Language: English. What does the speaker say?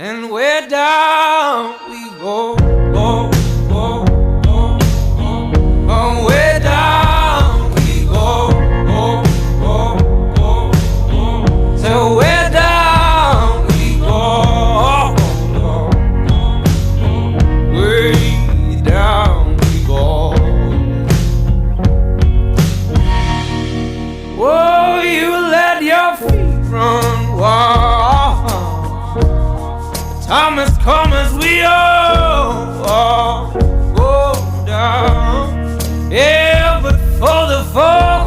and way down we go, go, go, go, go. Oh, way down we go, go, go, go, go. So way down we go, go, go, go. Way down we go. Oh, you let your feet run wild. Time has come as we all go down. Yeah, but for the fall